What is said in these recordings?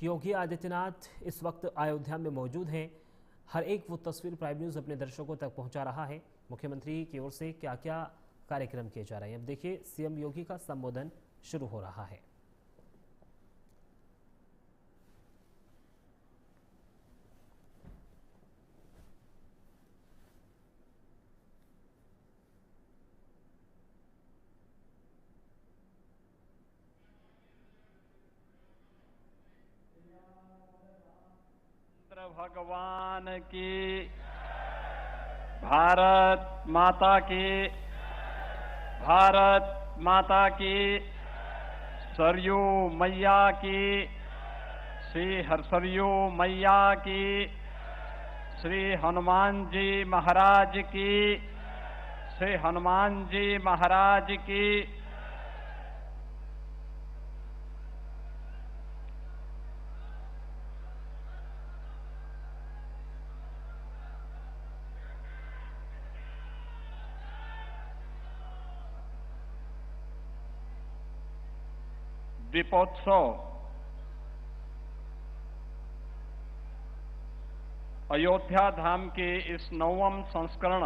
योगी आदित्यनाथ इस वक्त अयोध्या में मौजूद हैं। हर एक वो तस्वीर प्राइम न्यूज़ अपने दर्शकों तक पहुंचा रहा है। मुख्यमंत्री की ओर से क्या क्या कार्यक्रम किए जा रहे हैं, अब देखिए सीएम योगी का संबोधन शुरू हो रहा है। भगवान की, भारत माता की, भारत माता की, सरयू मैया की, श्री हरसरयू मैया की, श्री हनुमान जी महाराज की, श्री हनुमान जी महाराज की। दीपोत्सव अयोध्या धाम के इस 9वें संस्करण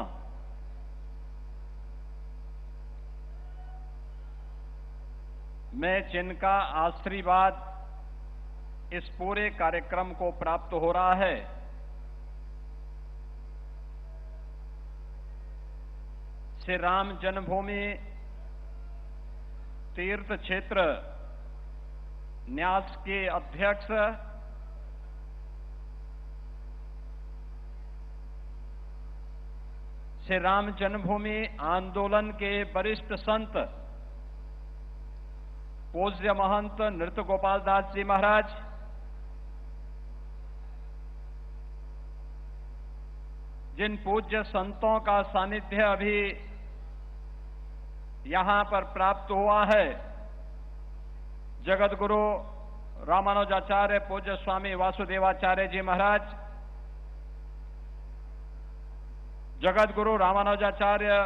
में जिनका आशीर्वाद इस पूरे कार्यक्रम को प्राप्त हो रहा है, श्री राम जन्मभूमि तीर्थ क्षेत्र न्यास के अध्यक्ष श्री राम जन्मभूमि आंदोलन के वरिष्ठ संत पूज्य महंत नृत्य गोपाल दास जी महाराज, जिन पूज्य संतों का सानिध्य अभी यहां पर प्राप्त हुआ है, जगत गुरु रामानुजाचार्य पूज्य स्वामी वासुदेवाचार्य जी महाराज, जगत गुरु रामानुजाचार्य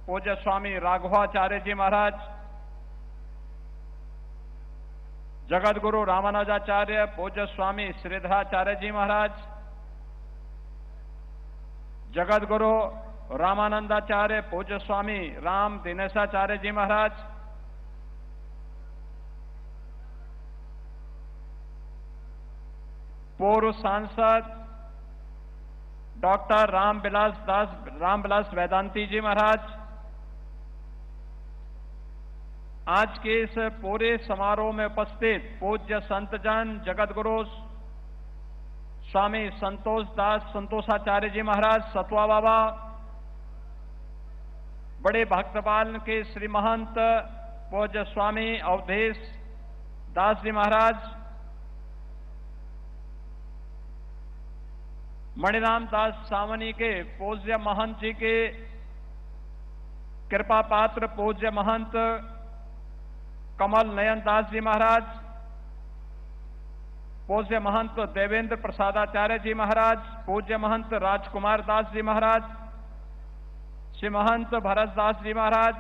पूज्य स्वामी राघवाचार्य जी महाराज, जगत गुरु रामानुजाचार्य पूज्य स्वामी श्रीधराचार्य जी महाराज, जगत गुरु रामानंदाचार्य पूज्य स्वामी राम दिनेशाचार्य जी महाराज, पूर्व सांसद डॉक्टर रामविलास वेदांती जी महाराज, आज के इस पूरे समारोह में उपस्थित पूज्य संतजन जगत गुरु स्वामी संतोषाचार्य जी महाराज सतवा बाबा, बड़े भक्तपाल के श्री महंत पूज्य स्वामी अवधेश दास जी महाराज, मणिराम दास सावनी के पूज्य महंत जी के कृपा पात्र पूज्य महंत कमल नयन दास जी महाराज, पूज्य महंत देवेंद्र प्रसादाचार्य जी महाराज, पूज्य महंत राजकुमार दास जी महाराज, श्री महंत भरत दास जी महाराज,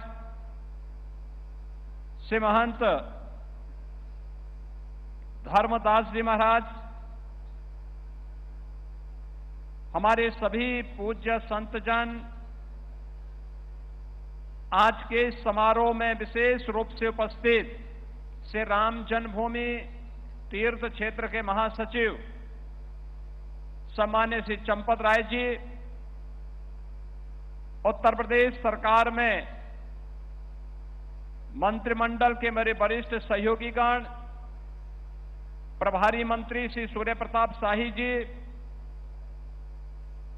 श्री महंत धर्मदास जी महाराज, हमारे सभी पूज्य संतजन आज के समारोह में विशेष रूप से उपस्थित श्री राम जन्मभूमि तीर्थ क्षेत्र के महासचिव सम्मान्य श्री चंपत राय जी, उत्तर प्रदेश सरकार में मंत्रिमंडल के मेरे वरिष्ठ सहयोगीगण, प्रभारी मंत्री श्री सूर्य प्रताप शाही जी,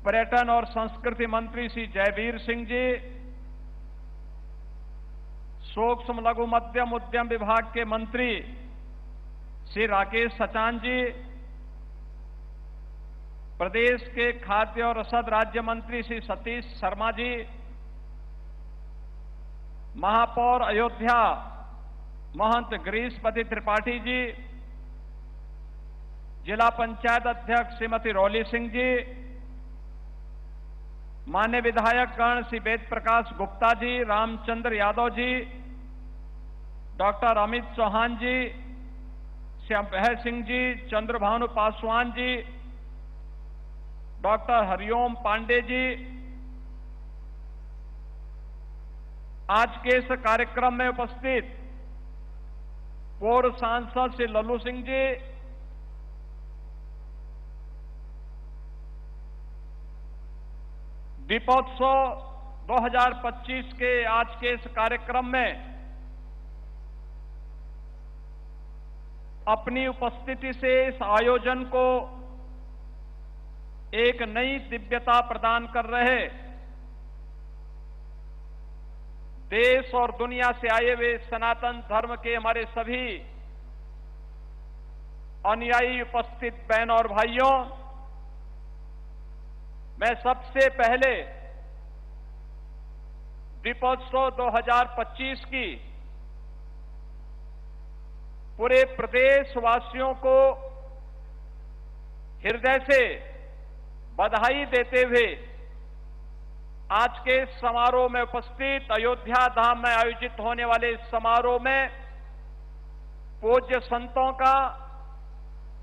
पर्यटन और संस्कृति मंत्री श्री जयवीर सिंह जी, सूक्ष्म लघु मध्यम उद्यम विभाग के मंत्री श्री राकेश सचान जी, प्रदेश के खाद्य और रसद राज्य मंत्री श्री सतीश शर्मा जी, महापौर अयोध्या महंत गिरीशपति त्रिपाठी जी, जिला पंचायत अध्यक्ष श्रीमती रौली सिंह जी, मान्य विधायक गण श्री वेद प्रकाश गुप्ता जी, रामचंद्र यादव जी, डॉक्टर अमित चौहान जी, श्री अभय सिंह जी, चंद्रभानु पासवान जी, डॉक्टर हरिओम पांडे जी, आज के इस कार्यक्रम में उपस्थित पूर्व सांसद श्री लल्लू सिंह जी, दीपोत्सव 2025 के आज के इस कार्यक्रम में अपनी उपस्थिति से इस आयोजन को एक नई दिव्यता प्रदान कर रहे देश और दुनिया से आए हुए सनातन धर्म के हमारे सभी अनुयायी उपस्थित बहन और भाइयों, मैं सबसे पहले दीपोत्सव 2025 की पूरे प्रदेशवासियों को हृदय से बधाई देते हुए आज के समारोह में उपस्थित अयोध्या धाम में आयोजित होने वाले इस समारोह में पूज्य संतों का,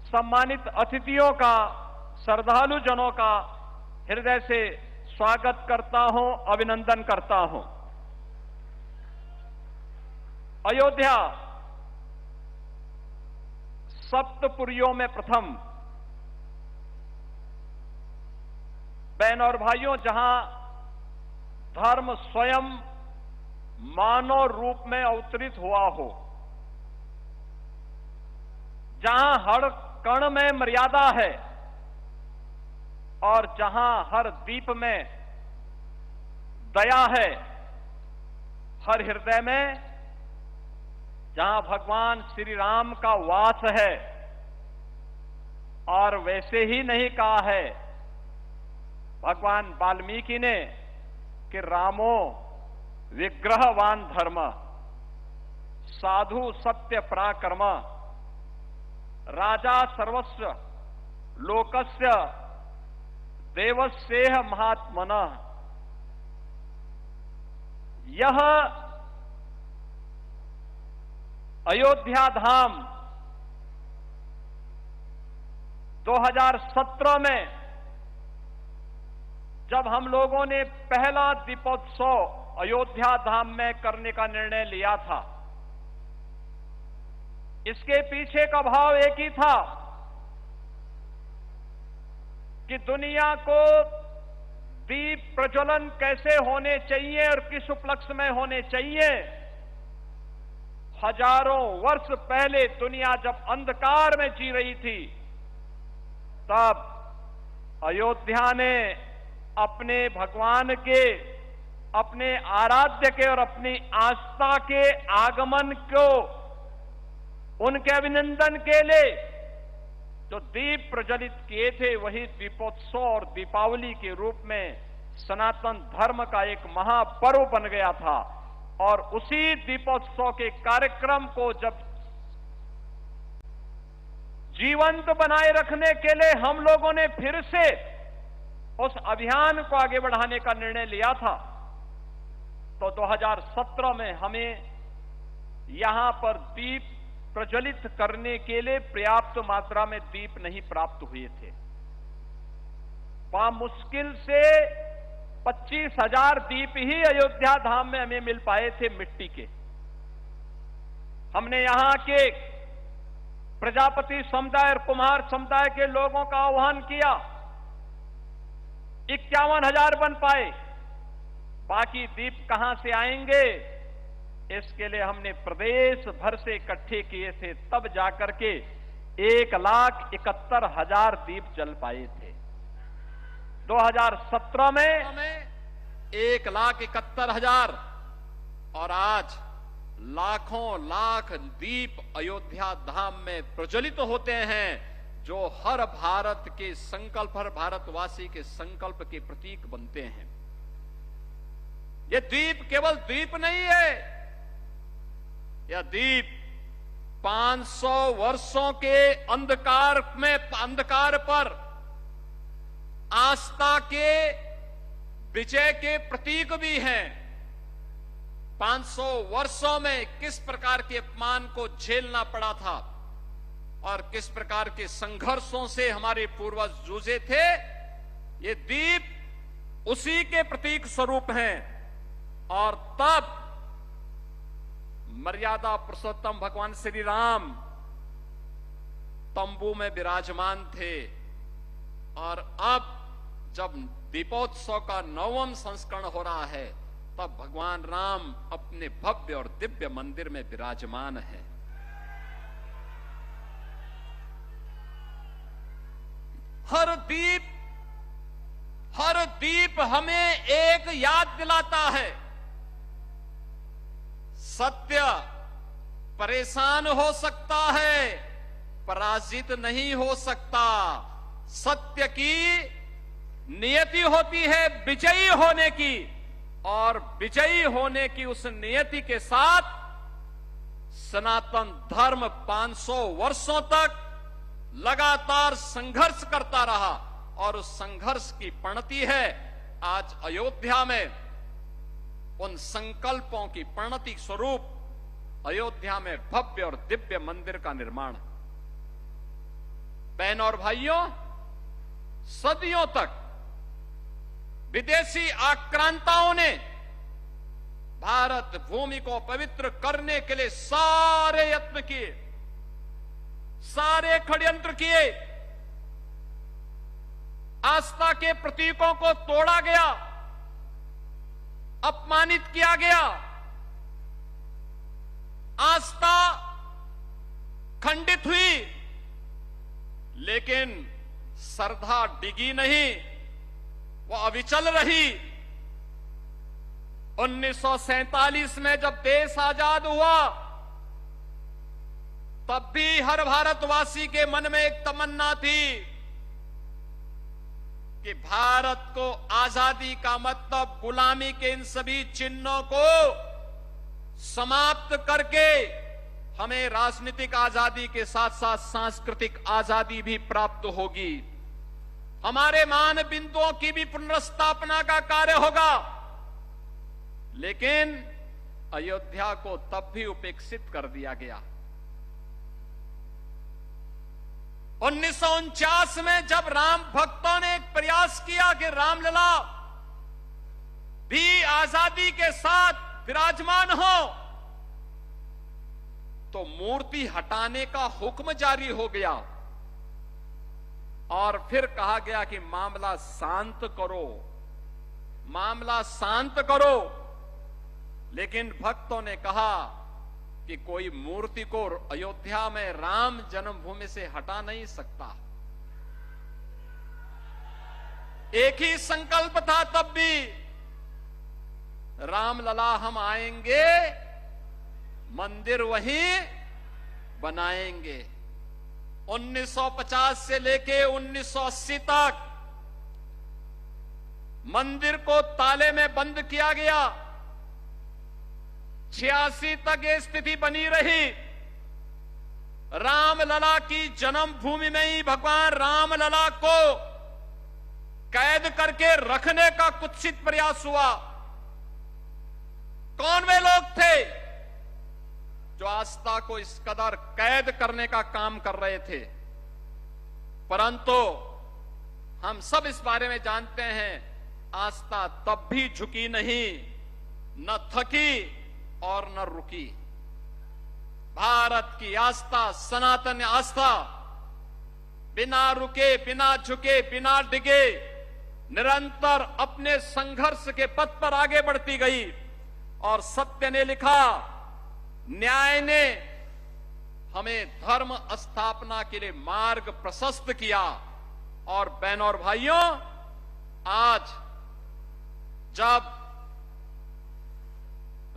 सम्मानित अतिथियों का, श्रद्धालु जनों का हृदय से स्वागत करता हूं, अभिनंदन करता हूं। अयोध्या सप्तपुरियों में प्रथम, बहन और भाइयों, जहां धर्म स्वयं मानव रूप में अवतरित हुआ हो, जहां हर कण में मर्यादा है और जहां हर दीप में दया है, हर हृदय में जहां भगवान श्री राम का वास है, और वैसे ही नहीं कहा है भगवान वाल्मीकि ने कि रामो विग्रहवान धर्म, साधु सत्य पराक्रम, राजा सर्वस्व लोकस्य देवस्येह महात्मनः। यह अयोध्या धाम 2017 में जब हम लोगों ने पहला दीपोत्सव अयोध्या धाम में करने का निर्णय लिया था, इसके पीछे का भाव एक ही था कि दुनिया को दीप प्रज्वलन कैसे होने चाहिए और किस उपलक्ष्य में होने चाहिए। हजारों वर्ष पहले दुनिया जब अंधकार में जी रही थी, तब अयोध्या ने अपने भगवान के, अपने आराध्य के और अपनी आस्था के आगमन को, उनके अभिनंदन के लिए जो दीप प्रज्वलित किए थे, वही दीपोत्सव और दीपावली के रूप में सनातन धर्म का एक महापर्व बन गया था। और उसी दीपोत्सव के कार्यक्रम को जब जीवंत बनाए रखने के लिए हम लोगों ने फिर से उस अभियान को आगे बढ़ाने का निर्णय लिया था, तो 2017 में हमें यहां पर दीप प्रज्वलित करने के लिए पर्याप्त मात्रा में दीप नहीं प्राप्त हुए थे। वहां मुश्किल से 25,000 दीप ही अयोध्या धाम में हमें मिल पाए थे मिट्टी के। हमने यहां के प्रजापति समुदाय और कुम्हार समुदाय के लोगों का आह्वान किया, 51,000 बन पाए, बाकी दीप कहां से आएंगे? इसके लिए हमने प्रदेश भर से इकट्ठे किए थे, तब जाकर के 1,71,000 दीप जल पाए थे। 2017 में 1,71,000 और आज लाखों लाख दीप अयोध्या धाम में प्रज्वलित होते हैं, जो हर भारत के संकल्प, हर भारतवासी के संकल्प के प्रतीक बनते हैं। ये दीप केवल दीप नहीं है, यह दीप 500 वर्षों के अंधकार पर आस्था के विजय के प्रतीक भी हैं। 500 वर्षों में किस प्रकार के अपमान को झेलना पड़ा था, और किस प्रकार के संघर्षों से हमारे पूर्वज जूझे थे, ये दीप उसी के प्रतीक स्वरूप हैं। और तब मर्यादा पुरुषोत्तम भगवान श्री राम तंबू में विराजमान थे, और अब जब दीपोत्सव का 9वां संस्करण हो रहा है, तब भगवान राम अपने भव्य और दिव्य मंदिर में विराजमान है। हर दीप हमें एक याद दिलाता है, सत्य परेशान हो सकता है, पराजित नहीं हो सकता। सत्य की नियति होती है विजयी होने की, और विजयी होने की उस नियति के साथ सनातन धर्म 500 वर्षों तक लगातार संघर्ष करता रहा, और उस संघर्ष की परिणति है आज अयोध्या में उन संकल्पों की परिणति स्वरूप अयोध्या में भव्य और दिव्य मंदिर का निर्माण। बहनों और भाइयों, सदियों तक विदेशी आक्रांताओं ने भारत भूमि को पवित्र करने के लिए सारे यत्न किए, सारे षड्यंत्र किए। आस्था के प्रतीकों को तोड़ा गया, अपमानित किया गया, आस्था खंडित हुई, लेकिन श्रद्धा डिगी नहीं, वो अविचल रही। 1947 में जब देश आजाद हुआ, तब भी हर भारतवासी के मन में एक तमन्ना थी कि भारत को आजादी का मतलब गुलामी के इन सभी चिन्हों को समाप्त करके हमें राजनीतिक आजादी के साथ साथ सांस्कृतिक आजादी भी प्राप्त होगी, हमारे मान बिंदुओं की भी पुनर्स्थापना का कार्य होगा। लेकिन अयोध्या को तब भी उपेक्षित कर दिया गया। 1949 में जब राम भक्तों ने एक प्रयास किया कि रामलला भी आजादी के साथ विराजमान हो, तो मूर्ति हटाने का हुक्म जारी हो गया, और फिर कहा गया कि मामला शांत करो, मामला शांत करो। लेकिन भक्तों ने कहा कि कोई मूर्ति को अयोध्या में राम जन्मभूमि से हटा नहीं सकता। एक ही संकल्प था तब भी, रामलला हम आएंगे, मंदिर वहीं बनाएंगे। 1950 से लेके 1980 तक मंदिर को ताले में बंद किया गया। 86 तक ये स्थिति बनी रही। रामलला की जन्मभूमि में ही भगवान रामलला को कैद करके रखने का कुत्सित प्रयास हुआ। कौन वे लोग थे जो आस्था को इस कदर कैद करने का काम कर रहे थे? परंतु हम सब इस बारे में जानते हैं, आस्था तब भी झुकी नहीं, न थकी और न रुकी। भारत की आस्था, सनातन आस्था बिना रुके, बिना झुके, बिना डिगे निरंतर अपने संघर्ष के पथ पर आगे बढ़ती गई। और सत्य ने लिखा, न्याय ने हमें धर्म स्थापना के लिए मार्ग प्रशस्त किया। और बहनों और भाइयों, आज जब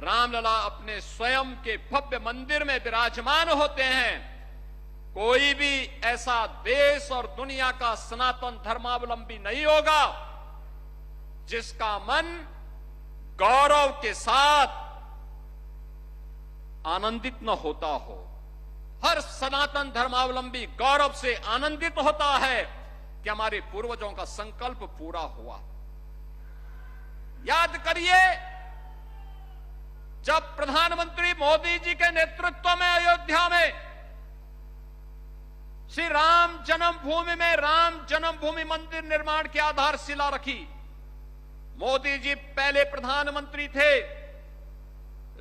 रामलला अपने स्वयं के भव्य मंदिर में विराजमान होते हैं, कोई भी ऐसा देश और दुनिया का सनातन धर्मावलंबी नहीं होगा जिसका मन गौरव के साथ आनंदित न होता हो। हर सनातन धर्मावलंबी गौरव से आनंदित होता है कि हमारे पूर्वजों का संकल्प पूरा हुआ। याद करिए, जब प्रधानमंत्री मोदी जी के नेतृत्व में अयोध्या में श्री राम जन्मभूमि में राम जन्मभूमि मंदिर निर्माण की आधारशिला रखी। मोदी जी पहले प्रधानमंत्री थे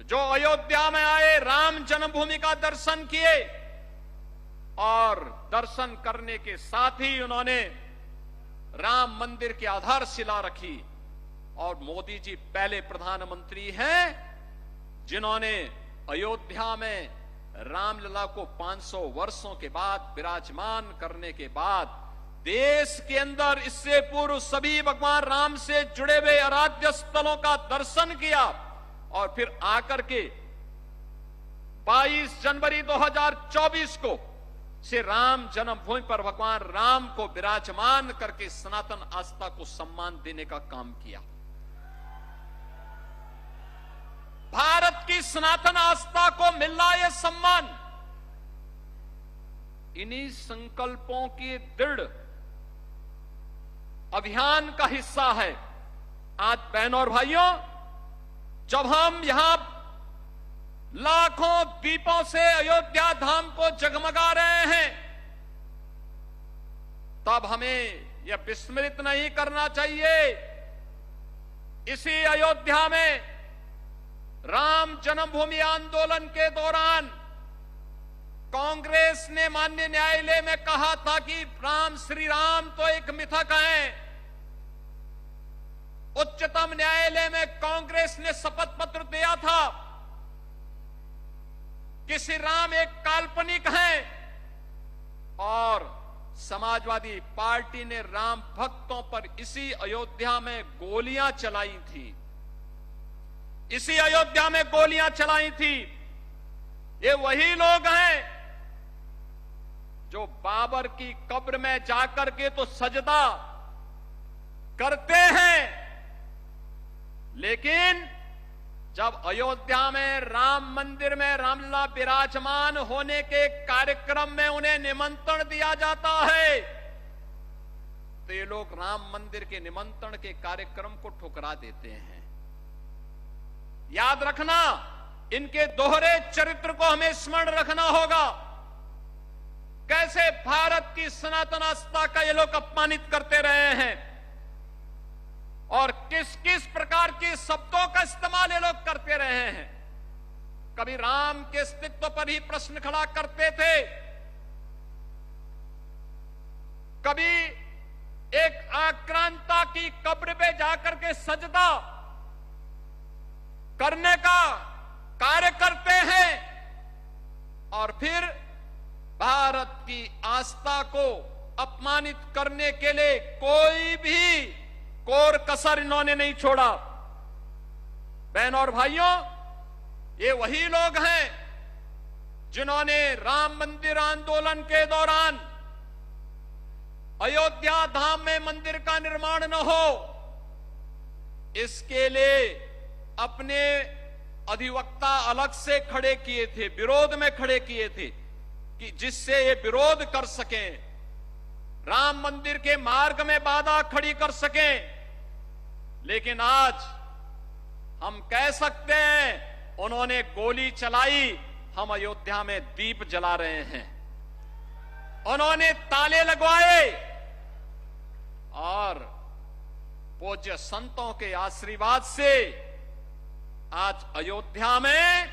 जो अयोध्या में आए, राम जन्मभूमि का दर्शन किए और दर्शन करने के साथ ही उन्होंने राम मंदिर की आधारशिला रखी। और मोदी जी पहले प्रधानमंत्री हैं जिन्होंने अयोध्या में रामलला को 500 वर्षों के बाद विराजमान करने के बाद देश के अंदर इससे पूर्व सभी भगवान राम से जुड़े हुए आराध्य स्थलों का दर्शन किया और फिर आकर के 22 जनवरी 2024 को श्री राम जन्मभूमि पर भगवान राम को विराजमान करके सनातन आस्था को सम्मान देने का काम किया। भारत की सनातन आस्था को मिल रहा यह सम्मान इन्हीं संकल्पों के दृढ़ अभियान का हिस्सा है। आज बहनों और भाइयों, जब हम यहां लाखों दीपों से अयोध्या धाम को जगमगा रहे हैं, तब हमें यह विस्मृत नहीं करना चाहिए इसी अयोध्या में राम जन्मभूमि आंदोलन के दौरान कांग्रेस ने माननीय न्यायालय में कहा था कि राम श्री राम तो एक मिथक है। उच्चतम न्यायालय में कांग्रेस ने शपथ पत्र दिया था कि श्री राम एक काल्पनिक है और समाजवादी पार्टी ने राम भक्तों पर इसी अयोध्या में गोलियां चलाई थी। इसी अयोध्या में गोलियां चलाई थी। ये वही लोग हैं जो बाबर की कब्र में जाकर के तो सजदा करते हैं, लेकिन जब अयोध्या में राम मंदिर में रामलला विराजमान होने के कार्यक्रम में उन्हें निमंत्रण दिया जाता है तो ये लोग राम मंदिर के निमंत्रण के कार्यक्रम को ठुकरा देते हैं। याद रखना, इनके दोहरे चरित्र को हमें स्मरण रखना होगा। कैसे भारत की सनातन आस्था का ये लोग अपमानित करते रहे हैं और किस किस प्रकार के शब्दों का इस्तेमाल ये लोग करते रहे हैं। कभी राम के अस्तित्व पर ही प्रश्न खड़ा करते थे, कभी एक आक्रांता की कब्र पे जाकर के सजदा करने का कार्य करते हैं और फिर भारत की आस्था को अपमानित करने के लिए कोई भी कोर कसर इन्होंने नहीं छोड़ा। बहनों और भाइयों, ये वही लोग हैं जिन्होंने राम मंदिर आंदोलन के दौरान अयोध्या धाम में मंदिर का निर्माण न हो इसके लिए अपने अधिवक्ता अलग से खड़े किए थे, विरोध में खड़े किए थे कि जिससे ये विरोध कर सकें, राम मंदिर के मार्ग में बाधा खड़ी कर सकें। लेकिन आज हम कह सकते हैं उन्होंने गोली चलाई, हम अयोध्या में दीप जला रहे हैं। उन्होंने ताले लगवाए और पूज्य संतों के आशीर्वाद से आज अयोध्या में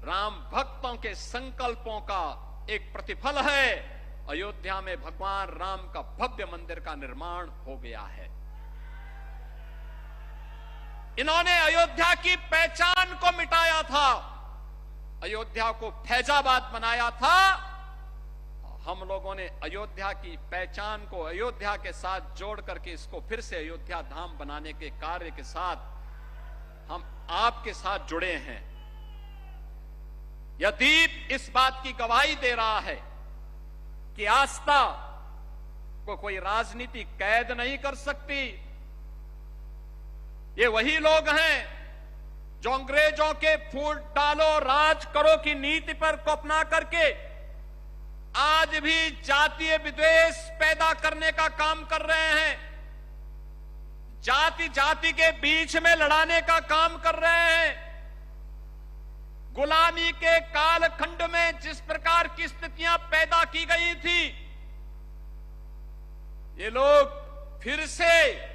राम भक्तों के संकल्पों का एक प्रतिफल है। अयोध्या में भगवान राम का भव्य मंदिर का निर्माण हो गया है। इन्होंने अयोध्या की पहचान को मिटाया था, अयोध्या को फैजाबाद बनाया था। हम लोगों ने अयोध्या की पहचान को अयोध्या के साथ जोड़ करके इसको फिर से अयोध्या धाम बनाने के कार्य के साथ हम आपके साथ जुड़े हैं। यह दीप इस बात की गवाही दे रहा है कि आस्था को कोई राजनीति कैद नहीं कर सकती। ये वही लोग हैं जो अंग्रेजों के फूट डालो राज करो की नीति पर को अपना करके आज भी जातीय विद्वेष पैदा करने का काम कर रहे हैं, जाति जाति के बीच में लड़ाने का काम कर रहे हैं। गुलामी के कालखंड में जिस प्रकार की स्थितियां पैदा की गई थी, ये लोग फिर से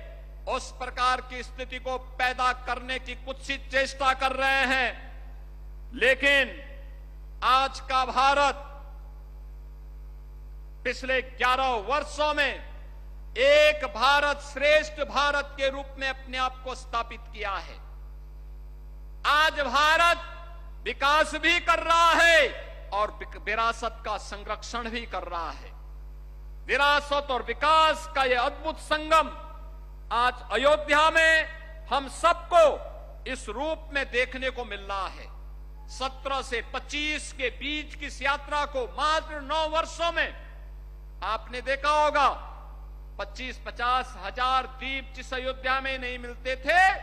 उस प्रकार की स्थिति को पैदा करने की कुत्सित चेष्टा कर रहे हैं। लेकिन आज का भारत पिछले 11 वर्षों में एक भारत श्रेष्ठ भारत के रूप में अपने आप को स्थापित किया है। आज भारत विकास भी कर रहा है और विरासत का संरक्षण भी कर रहा है। विरासत और विकास का यह अद्भुत संगम आज अयोध्या में हम सबको इस रूप में देखने को मिल रहा है। 17 से 25 के बीच की इस यात्रा को मात्र 9 वर्षों में आपने देखा होगा 25-50 हजार दीप जिस अयोध्या में नहीं मिलते थे,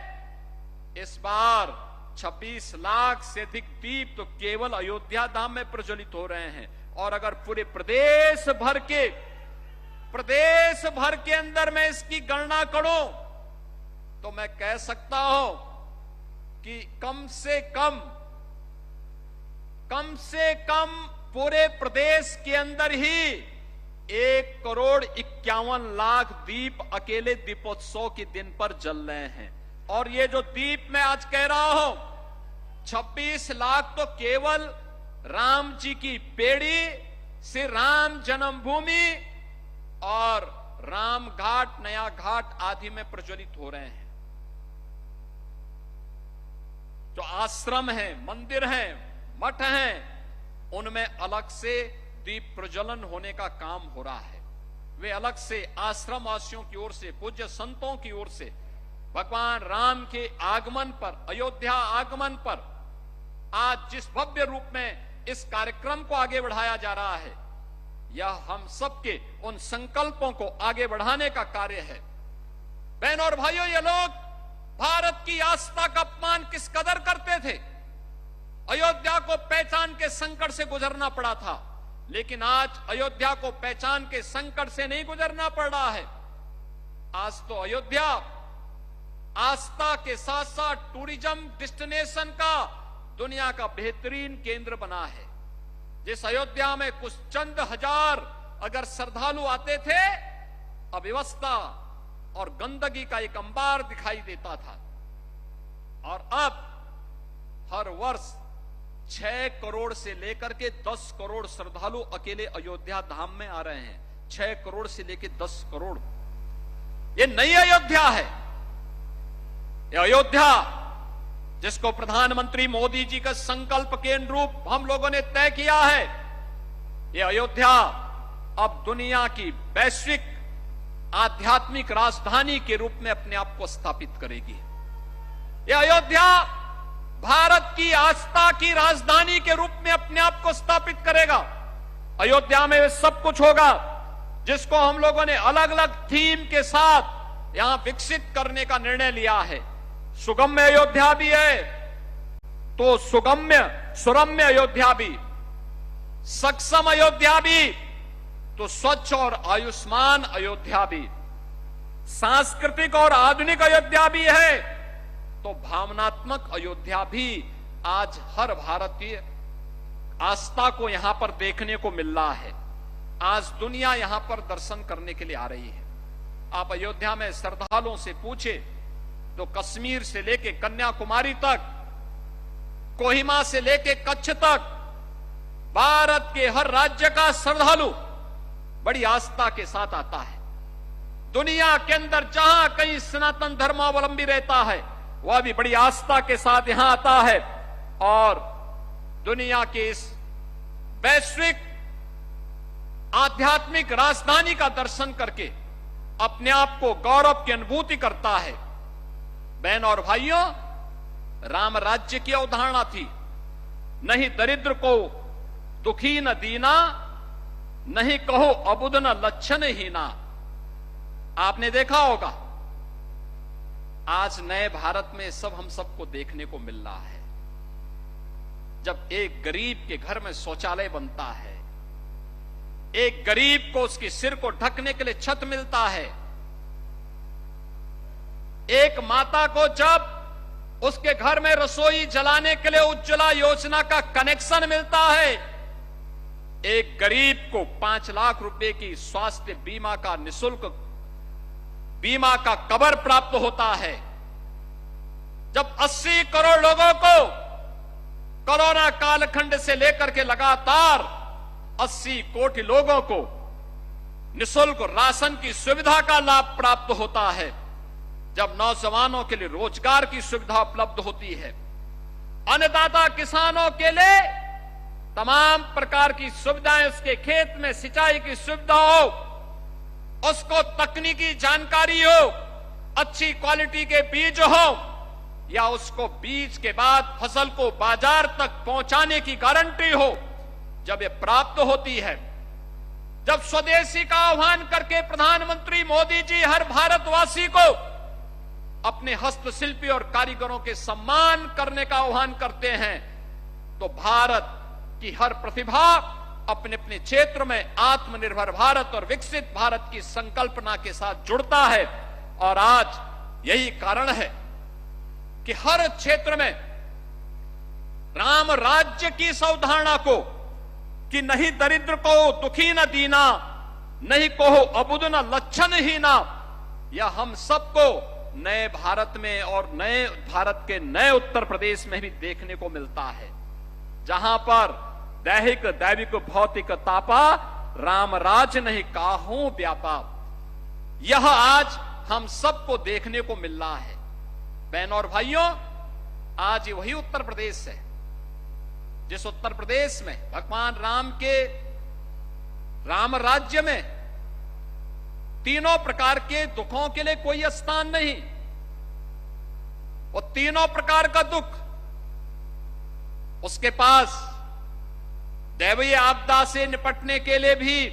इस बार 26 लाख से अधिक दीप तो केवल अयोध्या धाम में प्रज्वलित हो रहे हैं। और अगर पूरे प्रदेश भर के अंदर मैं इसकी गणना करूं तो मैं कह सकता हूं कि कम से कम पूरे प्रदेश के अंदर ही 1,51,00,000 दीप अकेले दीपोत्सव के दिन पर जल रहे हैं। और ये जो दीप मैं आज कह रहा हूं, 26 लाख तो केवल राम जी की पेड़ी से राम जन्मभूमि और राम घाट, नया घाट आदि में प्रज्वलित हो रहे हैं। जो आश्रम हैं, मंदिर हैं, मठ हैं, उनमें अलग से दीप प्रज्वलन होने का काम हो रहा है। वे अलग से आश्रम वासियों की ओर से, पूज्य संतों की ओर से भगवान राम के आगमन पर, अयोध्या आगमन पर आज जिस भव्य रूप में इस कार्यक्रम को आगे बढ़ाया जा रहा है, यह हम सबके उन संकल्पों को आगे बढ़ाने का कार्य है। बहनों और भाइयों, ये लोग भारत की आस्था का अपमान किस कदर करते थे। अयोध्या को पहचान के संकट से गुजरना पड़ा था, लेकिन आज अयोध्या को पहचान के संकट से नहीं गुजरना पड़ रहा है। आज तो अयोध्या आस्था के साथ साथ टूरिज्म डेस्टिनेशन का दुनिया का बेहतरीन केंद्र बना है। जिस अयोध्या में कुछ चंद हजार अगर श्रद्धालु आते थे, अव्यवस्था और गंदगी का एक अंबार दिखाई देता था। और अब हर वर्ष 6 करोड़ से लेकर के 10 करोड़ श्रद्धालु अकेले अयोध्या धाम में आ रहे हैं। 6 करोड़ से लेकर 10 करोड़। ये नई अयोध्या है। ये अयोध्या जिसको प्रधानमंत्री मोदी जी का संकल्प के अनुरूप हम लोगों ने तय किया है, ये अयोध्या अब दुनिया की वैश्विक आध्यात्मिक राजधानी के रूप में अपने आप को स्थापित करेगी। ये अयोध्या भारत की आस्था की राजधानी के रूप में अपने आप को स्थापित करेगा। अयोध्या में सब कुछ होगा जिसको हम लोगों ने अलग अलग थीम के साथ यहां विकसित करने का निर्णय लिया है। सुगम्य अयोध्या भी है तो सुरम्य अयोध्या भी, सक्षम अयोध्या भी तो स्वच्छ और आयुष्मान अयोध्या भी, सांस्कृतिक और आधुनिक अयोध्या भी है तो भावनात्मक अयोध्या भी। आज हर भारतीय आस्था को यहां पर देखने को मिल रहा है। आज दुनिया यहां पर दर्शन करने के लिए आ रही है। आप अयोध्या में श्रद्धालुओं से पूछे तो कश्मीर से लेके कन्याकुमारी तक, कोहिमा से लेके कच्छ तक, भारत के हर राज्य का श्रद्धालु बड़ी आस्था के साथ आता है। दुनिया के अंदर जहां कहीं सनातन धर्मावलंबी रहता है, वह भी बड़ी आस्था के साथ यहां आता है और दुनिया के इस वैश्विक आध्यात्मिक राजधानी का दर्शन करके अपने आप को गौरव की अनुभूति करता है। बहन और भाइयों, राम राज्य की अवधारणा थी, नहीं दरिद्र को दुखी न दीना, नहीं कहो अबुद न लक्षण हीना। आपने देखा होगा आज नए भारत में सब हम सबको देखने को मिल रहा है। जब एक गरीब के घर में शौचालय बनता है, एक गरीब को उसके सिर को ढकने के लिए छत मिलता है, एक माता को जब उसके घर में रसोई जलाने के लिए उज्ज्वला योजना का कनेक्शन मिलता है, एक गरीब को 5 लाख रुपए की स्वास्थ्य बीमा का निःशुल्क बीमा का कवर प्राप्त होता है, जब 80 करोड़ लोगों को कोरोना कालखंड से लेकर के लगातार 80 कोटि लोगों को निःशुल्क राशन की सुविधा का लाभ प्राप्त होता है, जब नौजवानों के लिए रोजगार की सुविधा उपलब्ध होती है, अन्नदाता किसानों के लिए तमाम प्रकार की सुविधाएं, उसके खेत में सिंचाई की सुविधा हो, उसको तकनीकी जानकारी हो, अच्छी क्वालिटी के बीज हो, या उसको बीज के बाद फसल को बाजार तक पहुंचाने की गारंटी हो, जब ये प्राप्त होती है, जब स्वदेशी का आह्वान करके प्रधानमंत्री मोदी जी हर भारतवासी को अपने हस्तशिल्पी और कारीगरों के सम्मान करने का आह्वान करते हैं, तो भारत की हर प्रतिभा अपने अपने क्षेत्र में आत्मनिर्भर भारत और विकसित भारत की संकल्पना के साथ जुड़ता है। और आज यही कारण है कि हर क्षेत्र में राम राज्य की इस अवधारणा को कि नहीं दरिद्र को दुखी न दीना, नहीं को अबुद न लक्षण ही ना, या हम सबको नए भारत में और नए भारत के नए उत्तर प्रदेश में भी देखने को मिलता है, जहां पर दैहिक दैविक भौतिक तापा राम राज नहीं काहू व्यापा, यह आज हम सबको देखने को मिल रहा है। बहनों और भाइयों, आज वही उत्तर प्रदेश है जिस उत्तर प्रदेश में भगवान राम के राम राज्य में तीनों प्रकार के दुखों के लिए कोई स्थान नहीं। वो तीनों प्रकार का दुख उसके पास दैवीय आपदा से निपटने के लिए भी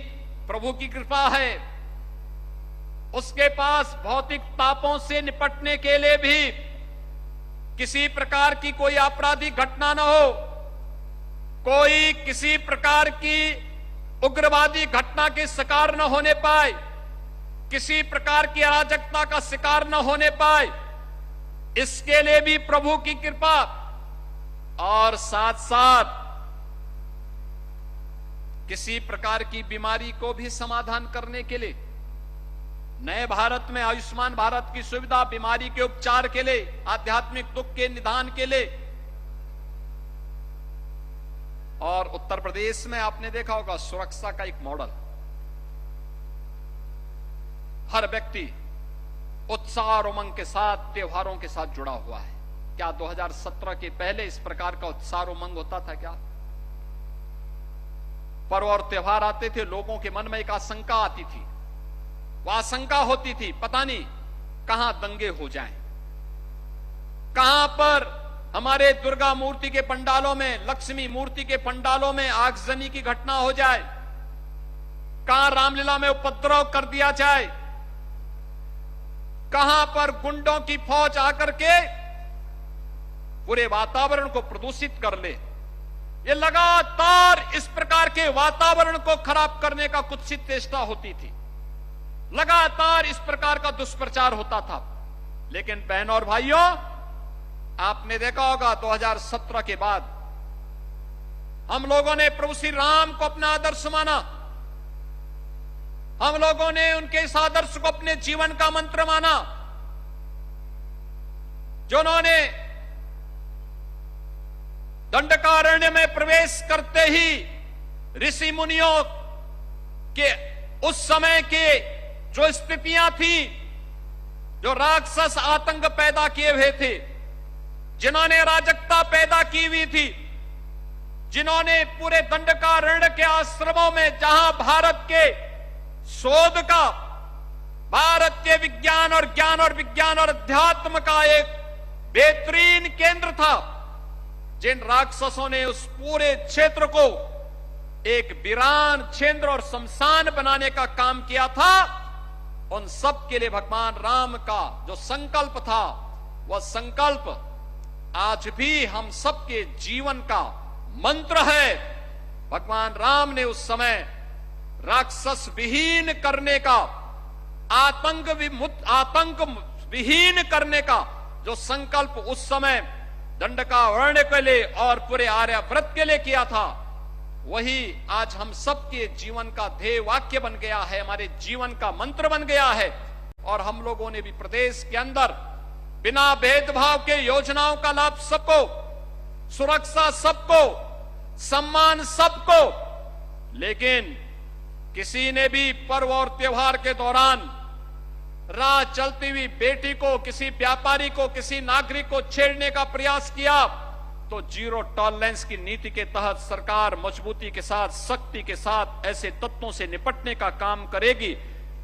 प्रभु की कृपा है, उसके पास भौतिक तापों से निपटने के लिए भी किसी प्रकार की कोई आपराधिक घटना न हो, कोई किसी प्रकार की उग्रवादी घटना के शिकार न होने पाए, किसी प्रकार की अराजकता का शिकार न होने पाए, इसके लिए भी प्रभु की कृपा, और साथ साथ किसी प्रकार की बीमारी को भी समाधान करने के लिए नए भारत में आयुष्मान भारत की सुविधा, बीमारी के उपचार के लिए, आध्यात्मिक दुख के निदान के लिए। और उत्तर प्रदेश में आपने देखा होगा सुरक्षा का एक मॉडल, हर व्यक्ति उत्साह और उमंग के साथ त्योहारों के साथ जुड़ा हुआ है। क्या 2017 के पहले इस प्रकार का उत्साह और उमंग होता था क्या? पर्व और त्योहार आते थे, लोगों के मन में एक आशंका आती थी, वह आशंका होती थी पता नहीं कहां दंगे हो जाएं, कहां पर हमारे दुर्गा मूर्ति के पंडालों में, लक्ष्मी मूर्ति के पंडालों में आगजनी की घटना हो जाए, कहां रामलीला में उपद्रव कर दिया जाए, कहां पर गुंडों की फौज आकर के पूरे वातावरण को प्रदूषित कर ले। ये लगातार इस प्रकार के वातावरण को खराब करने का कुत्सित चेष्टा होती थी, लगातार इस प्रकार का दुष्प्रचार होता था। लेकिन बहनों और भाइयों, आपने देखा होगा 2017 के बाद हम लोगों ने प्रभु श्री राम को अपना आदर्श माना, हम लोगों ने उनके इस आदर्श को अपने जीवन का मंत्र माना, जिन्होंने दंडकारण्य में प्रवेश करते ही ऋषि मुनियों के उस समय के जो स्थितियां थी, जो राक्षस आतंक पैदा किए हुए थे, जिन्होंने अराजकता पैदा की हुई थी, जिन्होंने पूरे दंडकारण्य के आश्रमों में, जहां भारत के शोध का, भारत के विज्ञान और ज्ञान और विज्ञान और अध्यात्म का एक बेहतरीन केंद्र था, जिन राक्षसों ने उस पूरे क्षेत्र को एक वीरान क्षेत्र और शमशान बनाने का काम किया था, उन सब के लिए भगवान राम का जो संकल्प था, वह संकल्प आज भी हम सबके जीवन का मंत्र है। भगवान राम ने उस समय राक्षस विहीन करने का, आतंक विहीन करने का जो संकल्प उस समय दंडकारण्य के लिए और पूरे आर्यावर्त के लिए किया था, वही आज हम सबके जीवन का ध्येय वाक्य बन गया है, हमारे जीवन का मंत्र बन गया है। और हम लोगों ने भी प्रदेश के अंदर बिना भेदभाव के योजनाओं का लाभ सबको, सुरक्षा सबको, सम्मान सबको, लेकिन किसी ने भी पर्व और त्योहार के दौरान राह चलती हुई बेटी को, किसी व्यापारी को, किसी नागरिक को छेड़ने का प्रयास किया तो जीरो टॉलरेंस की नीति के तहत सरकार मजबूती के साथ, सख्ती के साथ ऐसे तत्वों से निपटने का काम करेगी।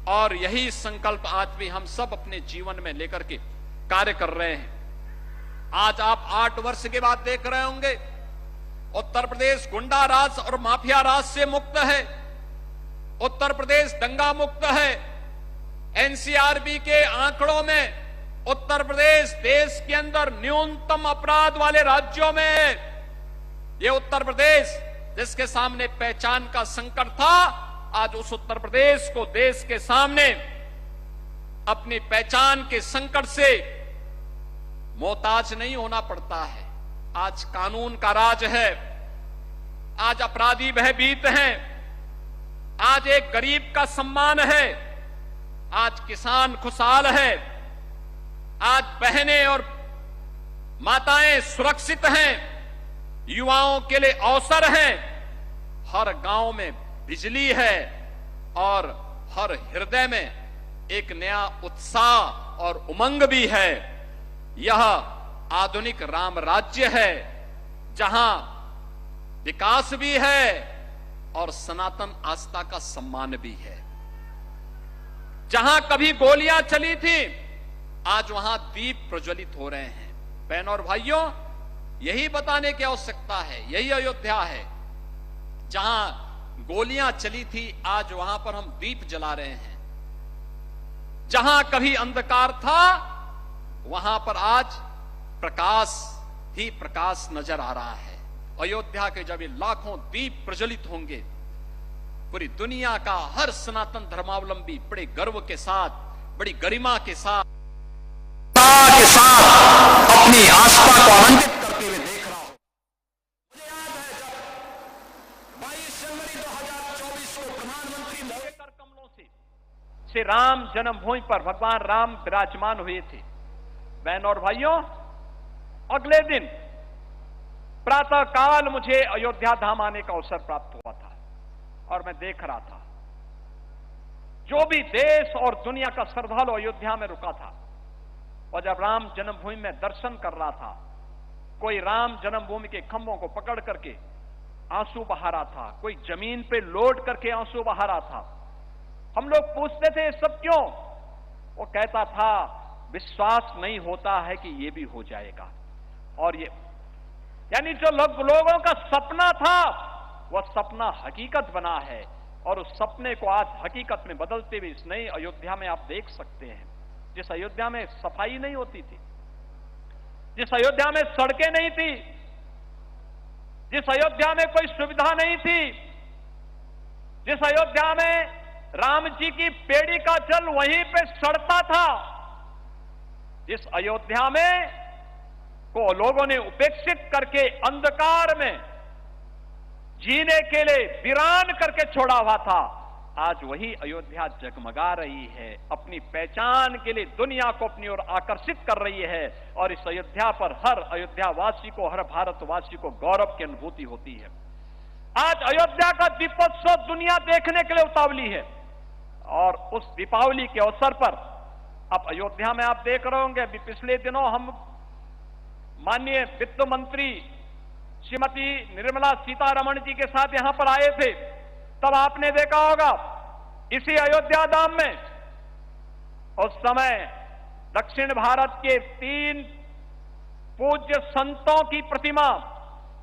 और यही संकल्प आज भी हम सब अपने जीवन में लेकर के कार्य कर रहे हैं। आज आप 8 वर्ष के बाद देख रहे होंगे उत्तर प्रदेश गुंडा राज और माफिया राज से मुक्त है, उत्तर प्रदेश दंगा मुक्त है। एनसीआरबी के आंकड़ों में उत्तर प्रदेश देश के अंदर न्यूनतम अपराध वाले राज्यों में है। ये उत्तर प्रदेश जिसके सामने पहचान का संकट था, आज उस उत्तर प्रदेश को देश के सामने अपनी पहचान के संकट से मोहताज नहीं होना पड़ता है। आज कानून का राज है, आज अपराधी भयभीत हैं, आज एक गरीब का सम्मान है, आज किसान खुशहाल है, आज बहनें और माताएं सुरक्षित हैं, युवाओं के लिए अवसर हैं, हर गांव में बिजली है और हर हृदय में एक नया उत्साह और उमंग भी है। यह आधुनिक राम राज्य है जहां विकास भी है और सनातन आस्था का सम्मान भी है। जहां कभी गोलियां चली थी, आज वहां दीप प्रज्वलित हो रहे हैं। बहनों और भाइयों, यही बताने की आवश्यकता है, यही अयोध्या है। जहां गोलियां चली थी, आज वहां पर हम दीप जला रहे हैं। जहां कभी अंधकार था, वहां पर आज प्रकाश ही प्रकाश नजर आ रहा है। अयोध्या के जब ये लाखों दीप प्रज्वलित होंगे, पूरी दुनिया का हर सनातन धर्मावलंबी बड़े गर्व के साथ, बड़ी गरिमा के साथ अपनी आस्था को आनंदित करते हुए देख रहा हूं। मुझे याद है जब 22 जनवरी 2024 को प्रधानमंत्री कर कमलों से श्री राम जन्मभूमि पर भगवान राम विराजमान हुए थे। बहनों और भाइयों, अगले दिन प्रातः काल मुझे अयोध्या धाम आने का अवसर प्राप्त हुआ था और मैं देख रहा था जो भी देश और दुनिया का श्रद्धालु अयोध्या में रुका था और जब राम जन्मभूमि में दर्शन कर रहा था, कोई राम जन्मभूमि के खंभों को पकड़ करके आंसू बहा रहा था, कोई जमीन पे लोट करके आंसू बहा रहा था। हम लोग पूछते थे सब क्यों? वो कहता था विश्वास नहीं होता है कि ये भी हो जाएगा। और ये यानी जो लोगों का सपना था वह सपना हकीकत बना है और उस सपने को आज हकीकत में बदलते हुए इस नई अयोध्या में आप देख सकते हैं। जिस अयोध्या में सफाई नहीं होती थी, जिस अयोध्या में सड़कें नहीं थी, जिस अयोध्या में कोई सुविधा नहीं थी, जिस अयोध्या में राम जी की पेड़ी का जल वहीं पे सड़ता था, जिस अयोध्या में को लोगों ने उपेक्षित करके अंधकार में जीने के लिए वीरान करके छोड़ा हुआ था, आज वही अयोध्या जगमगा रही है, अपनी पहचान के लिए दुनिया को अपनी ओर आकर्षित कर रही है। और इस अयोध्या पर हर अयोध्यावासी को, हर भारतवासी को गौरव की अनुभूति होती है। आज अयोध्या का दीपोत्सव दुनिया देखने के लिए उतावली है और उस दीपावली के अवसर पर अब अयोध्या में आप देख रहे होंगे, अभी पिछले दिनों हम माननीय वित्त मंत्री श्रीमती निर्मला सीतारमण जी के साथ यहां पर आए थे, तब आपने देखा होगा इसी अयोध्या धाम में उस समय दक्षिण भारत के 3 पूज्य संतों की प्रतिमा,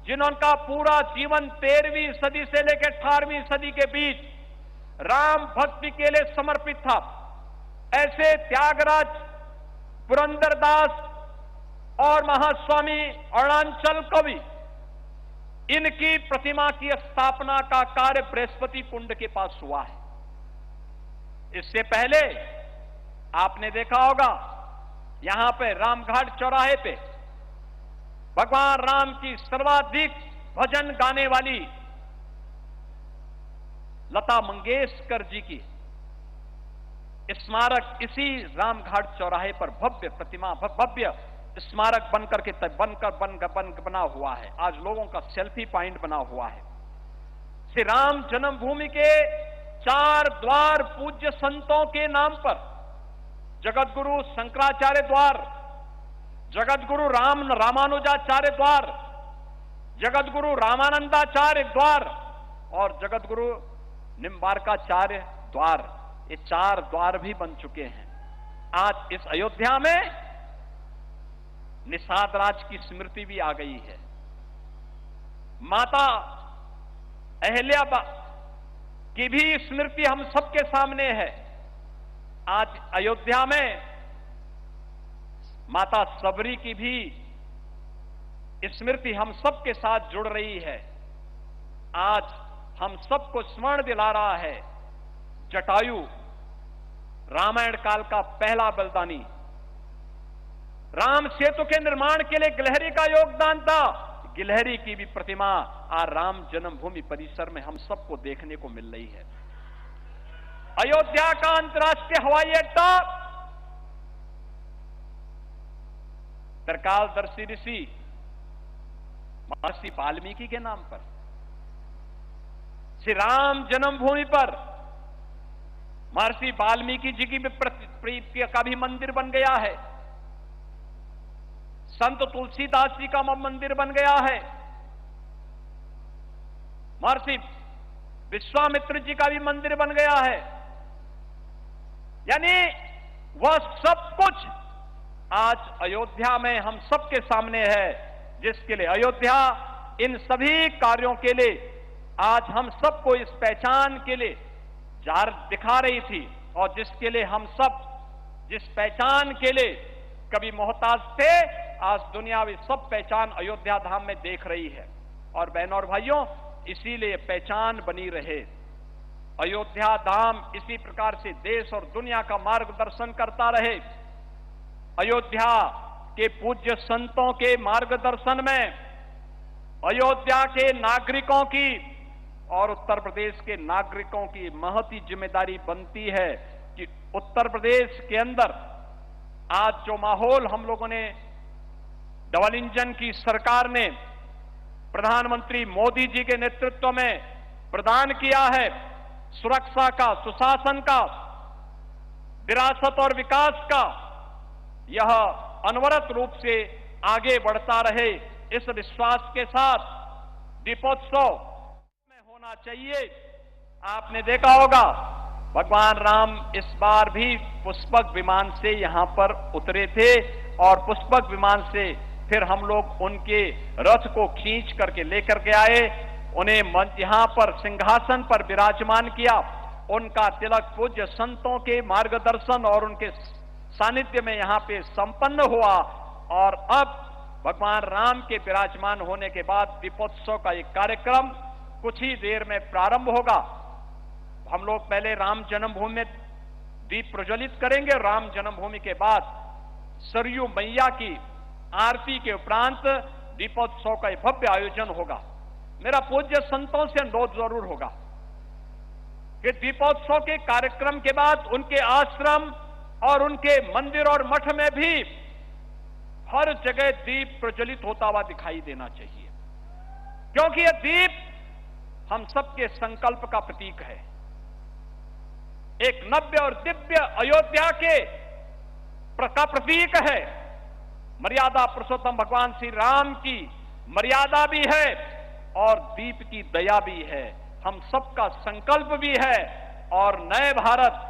जिनका पूरा जीवन 13वीं सदी से लेकर 18वीं सदी के बीच राम भक्ति के लिए समर्पित था, ऐसे त्यागराज, पुरंदरदास और महास्वामी अरुणाचल कवि, इनकी प्रतिमा की स्थापना का कार्य बृहस्पति कुंड के पास हुआ है। इससे पहले आपने देखा होगा यहां पे रामघाट चौराहे पे भगवान राम की सर्वाधिक भजन गाने वाली लता मंगेशकर जी की स्मारक इसी रामघाट चौराहे पर भव्य प्रतिमा, भव्य स्मारक बनकर बना हुआ है। आज लोगों का सेल्फी पॉइंट बना हुआ है। श्री राम जन्मभूमि के 4 द्वार पूज्य संतों के नाम पर, जगतगुरु शंकराचार्य द्वार, जगतगुरु रामानुजाचार्य द्वार, जगतगुरु रामानंदाचार्य द्वार और जगतगुरु निम्बारकाचार्य द्वार, ये 4 द्वार भी बन चुके हैं। आज इस अयोध्या में निषाद राज की स्मृति भी आ गई है। माता अहिल्या की भी स्मृति हम सबके सामने है। आज अयोध्या में माता सबरी की भी स्मृति हम सबके साथ जुड़ रही है। आज हम सबको स्मरण दिला रहा है जटायु, रामायण काल का पहला बलिदानी। राम सेतु के निर्माण के लिए गिलहरी का योगदान था। गिलहरी की भी प्रतिमा आज राम जन्मभूमि परिसर में हम सबको देखने को मिल रही है। अयोध्या का अंतर्राष्ट्रीय हवाई अड्डा त्रिकालदर्शी ऋषि महर्षि वाल्मीकि के नाम पर, श्री राम जन्मभूमि पर महर्षि वाल्मीकि जी की प्रीति का भी मंदिर बन गया है। संत तुलसीदास जी का मंदिर बन गया है। महर्षि विश्वामित्र जी का भी मंदिर बन गया है। यानी वह सब कुछ आज अयोध्या में हम सबके सामने है, जिसके लिए अयोध्या इन सभी कार्यों के लिए आज हम सबको इस पहचान के लिए जार दिखा रही थी, और जिसके लिए हम सब जिस पहचान के लिए कभी मोहताज थे, आज दुनियावी सब पहचान अयोध्या धाम में देख रही है। और बहनों और भाइयों, इसीलिए पहचान बनी रहे। अयोध्या धाम इसी प्रकार से देश और दुनिया का मार्गदर्शन करता रहे। अयोध्या के पूज्य संतों के मार्गदर्शन में अयोध्या के नागरिकों की और उत्तर प्रदेश के नागरिकों की महती जिम्मेदारी बनती है कि उत्तर प्रदेश के अंदर आज जो माहौल हम लोगों ने डबल इंजन की सरकार ने प्रधानमंत्री मोदी जी के नेतृत्व में प्रदान किया है, सुरक्षा का, सुशासन का, विरासत और विकास का, यह अनवरत रूप से आगे बढ़ता रहे। इस विश्वास के साथ दीपोत्सव में होना चाहिए। आपने देखा होगा भगवान राम इस बार भी पुष्पक विमान से यहां पर उतरे थे, और पुष्पक विमान से फिर हम लोग उनके रथ को खींच करके लेकर के आए, उन्हें यहां पर सिंहासन पर विराजमान किया। उनका तिलक पूज्य संतों के मार्गदर्शन और उनके सानिध्य में यहां पे संपन्न हुआ, और अब भगवान राम के विराजमान होने के बाद दीपोत्सव का एक कार्यक्रम कुछ ही देर में प्रारंभ होगा। हम लोग पहले राम जन्मभूमि में दीप प्रज्वलित करेंगे। राम जन्मभूमि के बाद सरयू मैया की आरती के उपरांत दीपोत्सव का भव्य आयोजन होगा। मेरा पूज्य संतों से अनुरोध जरूर होगा कि दीपोत्सव के कार्यक्रम के बाद उनके आश्रम और उनके मंदिर और मठ में भी हर जगह दीप प्रज्वलित होता हुआ दिखाई देना चाहिए, क्योंकि यह दीप हम सबके संकल्प का प्रतीक है। एक नव्य और दिव्य अयोध्या के का प्रतीक है। मर्यादा पुरुषोत्तम भगवान श्री राम की मर्यादा भी है और दीप की दया भी है, हम सबका संकल्प भी है। और नए भारत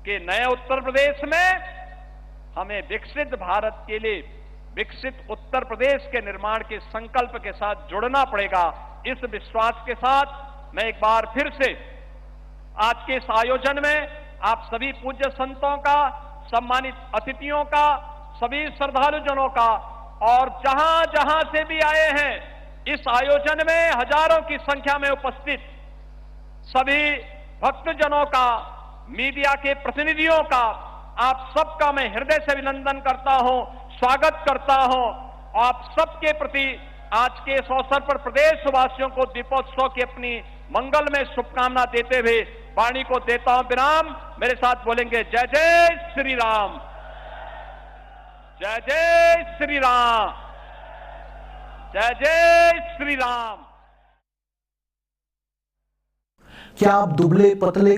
के नए उत्तर प्रदेश में हमें विकसित भारत के लिए विकसित उत्तर प्रदेश के निर्माण के संकल्प के साथ जुड़ना पड़ेगा। इस विश्वास के साथ मैं एक बार फिर से आज के इस आयोजन में आप सभी पूज्य संतों का, सम्मानित अतिथियों का, सभी श्रद्धालुजनों का और जहां जहां से भी आए हैं इस आयोजन में हजारों की संख्या में उपस्थित सभी भक्तजनों का, मीडिया के प्रतिनिधियों का आप सबका मैं हृदय से अभिनंदन करता हूं, स्वागत करता हूं। आप सबके प्रति आज के इस अवसर पर प्रदेश वासियों को दीपोत्सव की अपनी मंगल में शुभकामना देते हुए वाणी को देता हूं विराम। मेरे साथ बोलेंगे जय जय श्री राम, जय जय श्री राम, जय जय श्री राम। क्या आप दुबले पतले